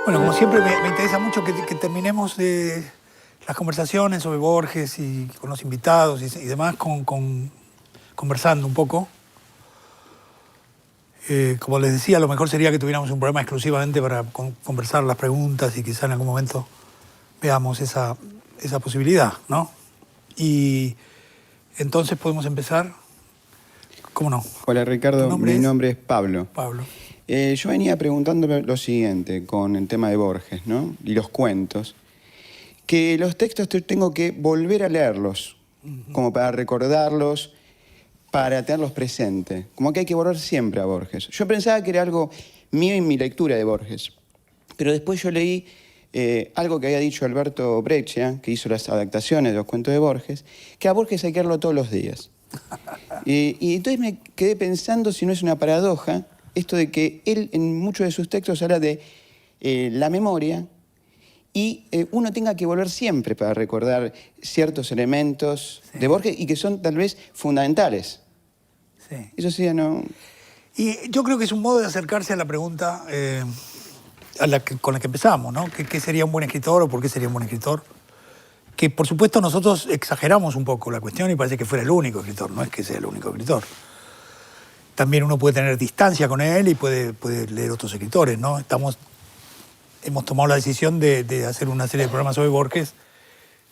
Bueno, como siempre me interesa mucho que terminemos las conversaciones sobre Borges y con los invitados y demás conversando un poco. Como les decía, lo mejor sería que tuviéramos un programa exclusivamente para conversar las preguntas y quizá en algún momento veamos esa posibilidad, ¿no? Y entonces podemos empezar. ¿Cómo no? Hola Ricardo, mi nombre es Pablo. Pablo. Yo venía preguntándole lo siguiente con el tema de Borges, ¿no? Y los cuentos. Que los textos tengo que volver a leerlos, como para recordarlos, para tenerlos presentes. Como que hay que volver siempre a Borges. Yo pensaba que era algo mío en mi lectura de Borges. Pero después yo leí algo que había dicho Alberto Breccia, que hizo las adaptaciones de los cuentos de Borges, que a Borges hay que leerlo todos los días. Y entonces me quedé pensando si no es una paradoja esto de que él en muchos de sus textos habla de la memoria y uno tenga que volver siempre para recordar ciertos elementos de Borges y que son tal vez fundamentales. Sí. Eso sí, no... Y yo creo que es un modo de acercarse a la pregunta con la que empezamos, ¿no? ¿Qué sería un buen escritor o por qué sería un buen escritor? Que por supuesto nosotros exageramos un poco la cuestión y parece que fuera el único escritor, no es que sea el único escritor. También uno puede tener distancia con él y puede leer otros escritores, ¿no? Hemos tomado la decisión de hacer una serie de programas sobre Borges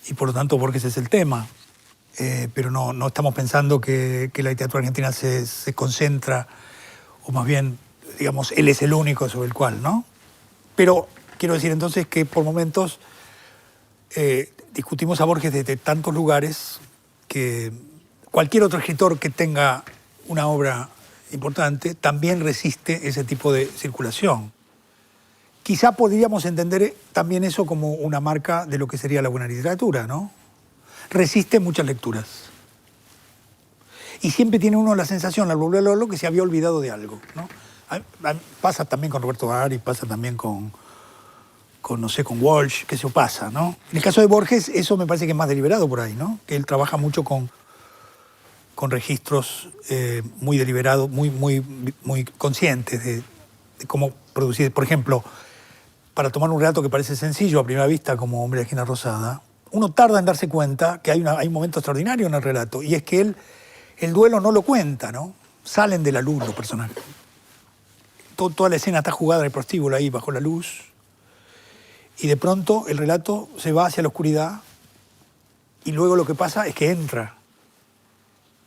y por lo tanto Borges es el tema. Pero no estamos pensando que la literatura argentina se concentra, o más bien, digamos, él es el único sobre el cual, ¿no? Pero quiero decir entonces que por momentos discutimos a Borges desde tantos lugares que cualquier otro escritor que tenga una obra importante también resiste ese tipo de circulación. Quizá podríamos entender también eso como una marca de lo que sería la buena literatura, ¿no? Resiste muchas lecturas. Y siempre tiene uno la sensación, al volver a leerlo, que se había olvidado de algo, ¿no? Pasa también con Roberto Bari, pasa también con Walsh, que eso pasa, ¿no? En el caso de Borges, eso me parece que es más deliberado por ahí, ¿no? Que él trabaja mucho con registros muy deliberados, muy conscientes de cómo producir. Por ejemplo, para tomar un relato que parece sencillo a primera vista, como Hombre de la Esquina Rosada, uno tarda en darse cuenta que hay un momento extraordinario en el relato, y es que él el duelo no lo cuenta, ¿no? Salen de la luz los personajes. Toda la escena está jugada en el prostíbulo ahí, bajo la luz, y de pronto el relato se va hacia la oscuridad, y luego lo que pasa es que entra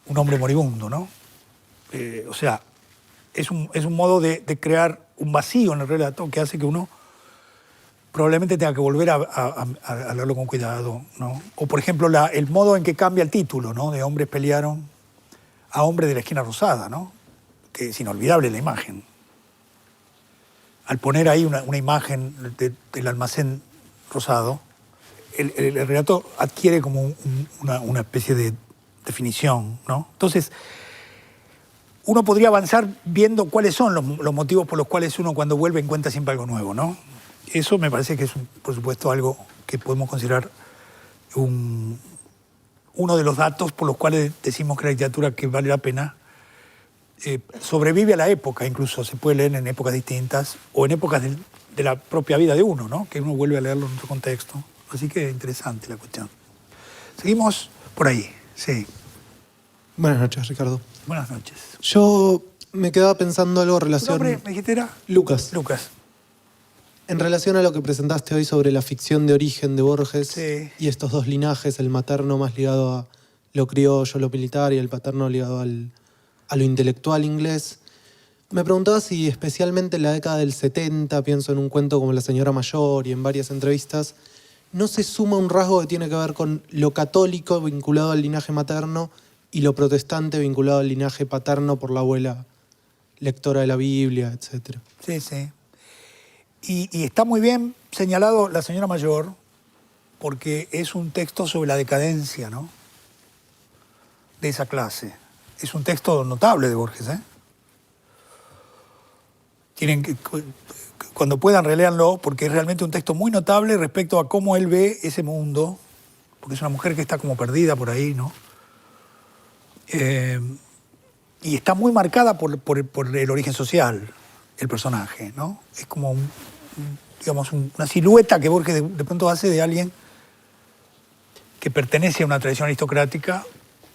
un hombre moribundo, ¿no? O sea, es un modo de crear un vacío en el relato que hace que uno probablemente tenga que volver a leerlo con cuidado, ¿no? O, por ejemplo, el modo en que cambia el título, ¿no? De Hombres pelearon a Hombre de la Esquina Rosada, ¿no? Que es inolvidable la imagen. Al poner ahí una imagen del almacén rosado, el relato adquiere como una especie de definición, ¿no? Entonces, uno podría avanzar viendo cuáles son los motivos por los cuales uno cuando vuelve encuentra siempre algo nuevo, ¿no? Eso me parece que es, por supuesto, algo que podemos considerar uno de los datos por los cuales decimos que la literatura que vale la pena sobrevive a la época, incluso se puede leer en épocas distintas o en épocas de la propia vida de uno, ¿no? Que uno vuelve a leerlo en otro contexto. Así que interesante la cuestión. Seguimos por ahí, sí. Buenas noches, Ricardo. Buenas noches. Yo me quedaba pensando algo en relación... ¿Tu nombre, me dijiste, era? Lucas. Lucas. En relación a lo que presentaste hoy sobre la ficción de origen de Borges, sí, y estos dos linajes, el materno más ligado a lo criollo, lo militar, y el paterno ligado a lo intelectual inglés, me preguntaba si especialmente en la década del 70, pienso en un cuento como La señora mayor y en varias entrevistas, no se suma un rasgo que tiene que ver con lo católico vinculado al linaje materno y lo protestante vinculado al linaje paterno por la abuela lectora de la Biblia, etc. Sí, sí. Y está muy bien señalado La señora mayor, porque es un texto sobre la decadencia, ¿no? De esa clase. Es un texto notable de Borges, ¿eh? Cuando puedan, reléanlo, porque es realmente un texto muy notable respecto a cómo él ve ese mundo, porque es una mujer que está como perdida por ahí, ¿no? Y está muy marcada por el origen social, el personaje, ¿no? Es como digamos, una silueta que Borges de pronto hace de alguien que pertenece a una tradición aristocrática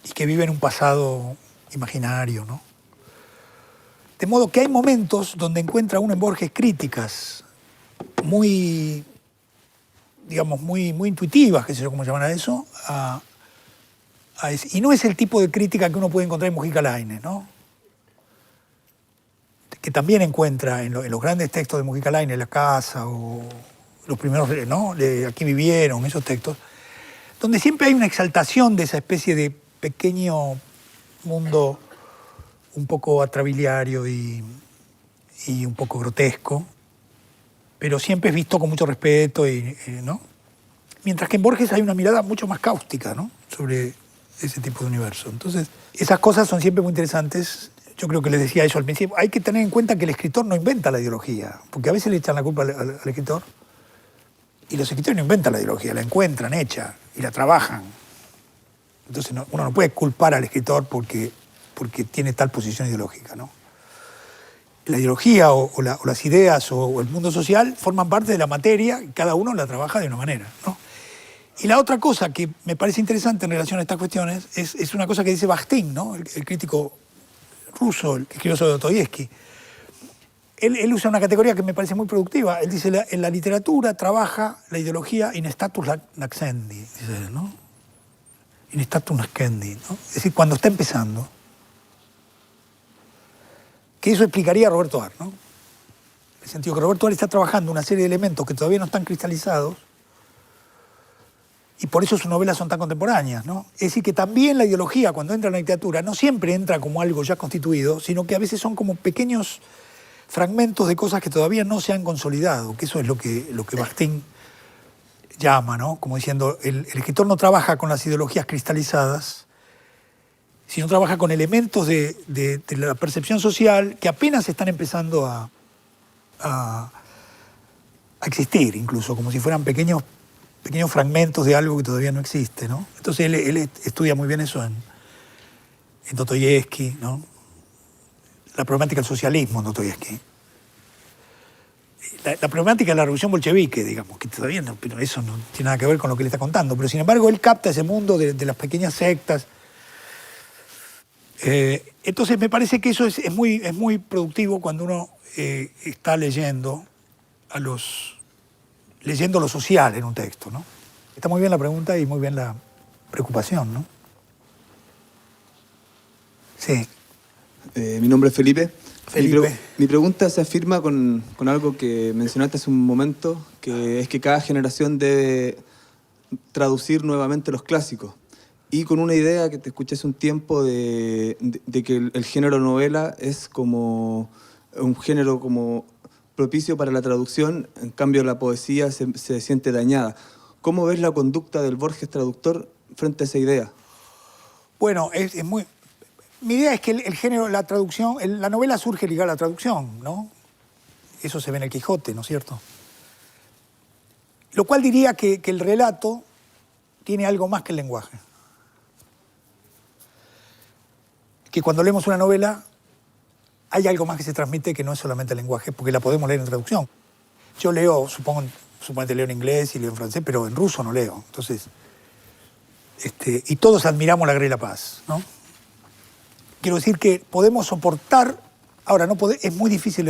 y que vive en un pasado imaginario, ¿no? De modo que hay momentos donde encuentra uno en Borges críticas muy, digamos, muy intuitivas, qué sé yo cómo llaman a eso, y no es el tipo de crítica que uno puede encontrar en Mujica Lainez, ¿no? Que también encuentra en los grandes textos de Mujica Lainez, La Casa o los primeros, ¿no? Aquí vivieron, esos textos, donde siempre hay una exaltación de esa especie de pequeño mundo un poco atrabiliario y un poco grotesco, pero siempre es visto con mucho respeto, ¿no? Mientras que en Borges hay una mirada mucho más cáustica, ¿no? Sobre ese tipo de universo. Entonces, esas cosas son siempre muy interesantes. Yo creo que les decía eso al principio. Hay que tener en cuenta que el escritor no inventa la ideología, porque a veces le echan la culpa al escritor, y los escritores no inventan la ideología, la encuentran hecha y la trabajan. Entonces uno no puede culpar al escritor porque tiene tal posición ideológica, ¿no? La ideología o las ideas o el mundo social forman parte de la materia y cada uno la trabaja de una manera, ¿no? Y la otra cosa que me parece interesante en relación a estas cuestiones es una cosa que dice Bakhtin, ¿no? El crítico ruso, el que escribió sobre Dostoyevsky. Él usa una categoría que me parece muy productiva. Él dice, en la literatura trabaja la ideología in status nascendi, dice él, ¿no? In status nascendi, ¿no? Es decir, cuando está empezando. Que eso explicaría a Roberto Ar, ¿no? En el sentido que Roberto Ar está trabajando una serie de elementos que todavía no están cristalizados y por eso sus novelas son tan contemporáneas, ¿no? Es decir, que también la ideología, cuando entra en la literatura, no siempre entra como algo ya constituido, sino que a veces son como pequeños fragmentos de cosas que todavía no se han consolidado, que eso es lo que Bakhtin llama, ¿no? Como diciendo, el escritor no trabaja con las ideologías cristalizadas, sino trabaja con elementos de la percepción social que apenas están empezando a existir, incluso, como si fueran pequeños fragmentos de algo que todavía no existe, ¿no? Entonces él estudia muy bien eso en Dostoyevsky, ¿no? La problemática del socialismo en Dostoyevsky. La problemática de la revolución bolchevique, digamos, que todavía no, pero eso no tiene nada que ver con lo que él está contando, pero sin embargo él capta ese mundo de las pequeñas sectas. Entonces me parece que eso es muy productivo cuando uno está leyendo lo social en un texto, ¿no? Está muy bien la pregunta y muy bien la preocupación, ¿no? Sí. Mi nombre es Felipe. Felipe. Mi pregunta se afirma con algo que mencionaste hace un momento, que es que cada generación debe traducir nuevamente los clásicos. Y con una idea que te escuché hace un tiempo de que el género novela es como un género como propicio para la traducción, en cambio la poesía se siente dañada. ¿Cómo ves la conducta del Borges traductor frente a esa idea? Bueno, es muy... Mi idea es que el género, la traducción, la novela surge ligada a la traducción, ¿no? Eso se ve en el Quijote, ¿no es cierto? Lo cual diría que el relato tiene algo más que el lenguaje. Que cuando leemos una novela hay algo más que se transmite que no es solamente el lenguaje, porque la podemos leer en traducción. Yo leo, suponete leo en inglés y leo en francés, pero en ruso no leo. Entonces, y todos admiramos la Guerra y la Paz, ¿no? Quiero decir que podemos soportar, ahora es muy difícil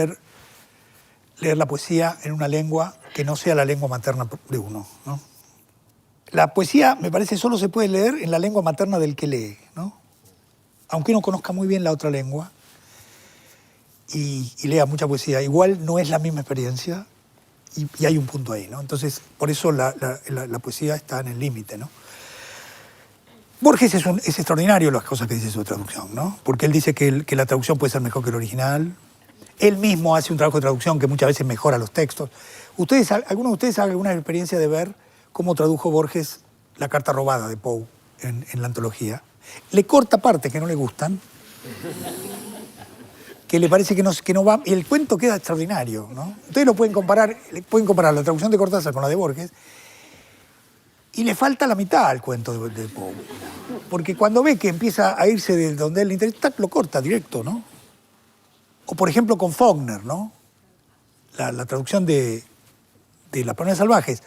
leer la poesía en una lengua que no sea la lengua materna de uno, ¿no? La poesía, me parece, solo se puede leer en la lengua materna del que lee, ¿no? Aunque uno conozca muy bien la otra lengua y lea mucha poesía, igual no es la misma experiencia y hay un punto ahí, ¿no? Entonces, por eso la poesía está en el límite, ¿no? Borges es extraordinario las cosas que dice sobre traducción, ¿no? Porque él dice que la traducción puede ser mejor que el original. Él mismo hace un trabajo de traducción que muchas veces mejora los textos. ¿Alguno de ustedes ha alguna experiencia de ver cómo tradujo Borges La carta robada de Poe en la antología? Le corta partes que no le gustan, que le parece que no va, y el cuento queda extraordinario, ¿no? Ustedes pueden comparar la traducción de Cortázar con la de Borges, y le falta la mitad al cuento de Poe. Porque cuando ve que empieza a irse de donde él le interesa, lo corta directo, ¿no? O por ejemplo con Faulkner, ¿no? La traducción de Las Palmeras Salvajes,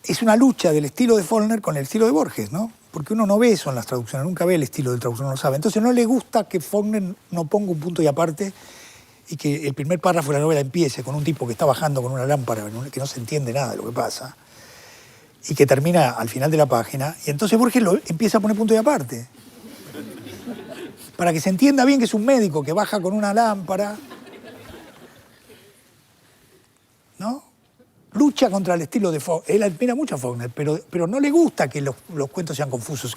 es una lucha del estilo de Faulkner con el estilo de Borges, ¿no? Porque uno no ve eso en las traducciones, nunca ve el estilo del traductor, no lo sabe. Entonces no le gusta que Faulkner no ponga un punto y aparte y que el primer párrafo de la novela empiece con un tipo que está bajando con una lámpara, que no se entiende nada de lo que pasa, y que termina al final de la página, y entonces Borges lo empieza a poner punto y aparte. Para que se entienda bien que es un médico que baja con una lámpara, ¿no? Lucha contra el estilo de Faulkner. Él admira mucho a Faulkner, pero no le gusta que los cuentos sean confusos,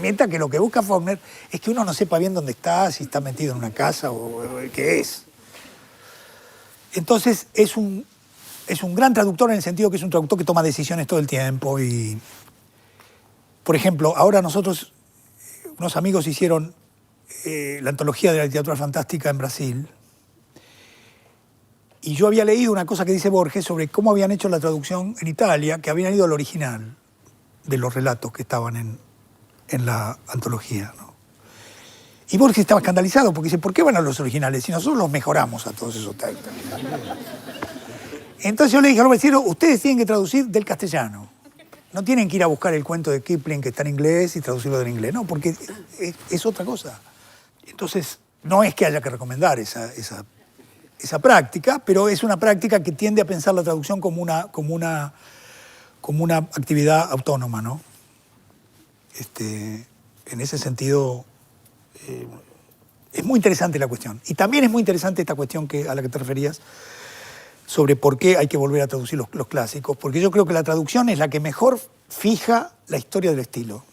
mientras que lo que busca Faulkner es que uno no sepa bien dónde está, si está metido en una casa o qué es. Entonces es un gran traductor en el sentido que es un traductor que toma decisiones todo el tiempo y, por ejemplo, ahora nosotros, unos amigos hicieron la antología de la literatura fantástica en Brasil. Y yo había leído una cosa que dice Borges sobre cómo habían hecho la traducción en Italia, que habían ido al original de los relatos que estaban en la antología, ¿no? Y Borges estaba escandalizado porque dice, ¿por qué van a los originales si nosotros los mejoramos a todos esos textos? Entonces yo le dije a los vecinos, ustedes tienen que traducir del castellano. No tienen que ir a buscar el cuento de Kipling que está en inglés y traducirlo del inglés, no, porque es otra cosa. Entonces, no es que haya que recomendar esa práctica, pero es una práctica que tiende a pensar la traducción como una actividad autónoma, ¿no? En ese sentido, es muy interesante la cuestión. Y también es muy interesante esta cuestión a la que te referías, sobre por qué hay que volver a traducir los clásicos, porque yo creo que la traducción es la que mejor fija la historia del estilo.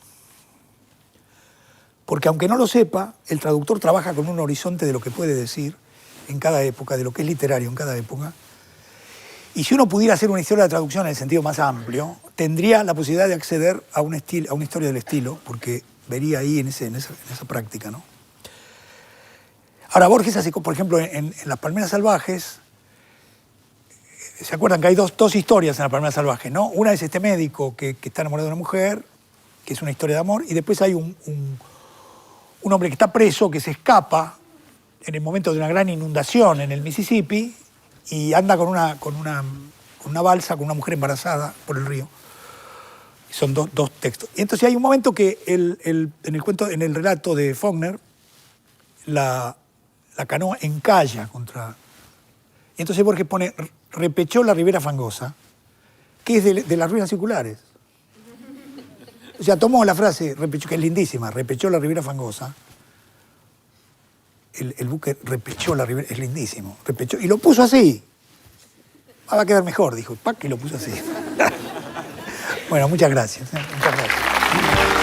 Porque aunque no lo sepa, el traductor trabaja con un horizonte de lo que puede decir en cada época, de lo que es literario en cada época. Y si uno pudiera hacer una historia de traducción en el sentido más amplio, tendría la posibilidad de acceder a una historia del estilo, porque vería ahí en esa práctica, ¿no? Ahora, Borges hace, por ejemplo, en Las Palmeras Salvajes, ¿se acuerdan que hay dos historias en Las Palmeras Salvajes, ¿no? Una es este médico que está enamorado de una mujer, que es una historia de amor, y después hay un hombre que está preso, que se escapa en el momento de una gran inundación en el Mississippi y anda con una balsa, con una mujer embarazada por el río. Y son dos textos. Y entonces hay un momento que en el relato de Faulkner, la canoa encalla contra... Y entonces Borges pone, repechó la ribera fangosa, que es de las ruinas circulares. O sea, tomó la frase, repechó, que es lindísima, repechó la ribera fangosa. El buque repechó la ribera, es lindísimo, repechó, y lo puso así. Va a quedar mejor, dijo, ¡pac! Y lo puso así. Bueno, muchas gracias. Muchas gracias.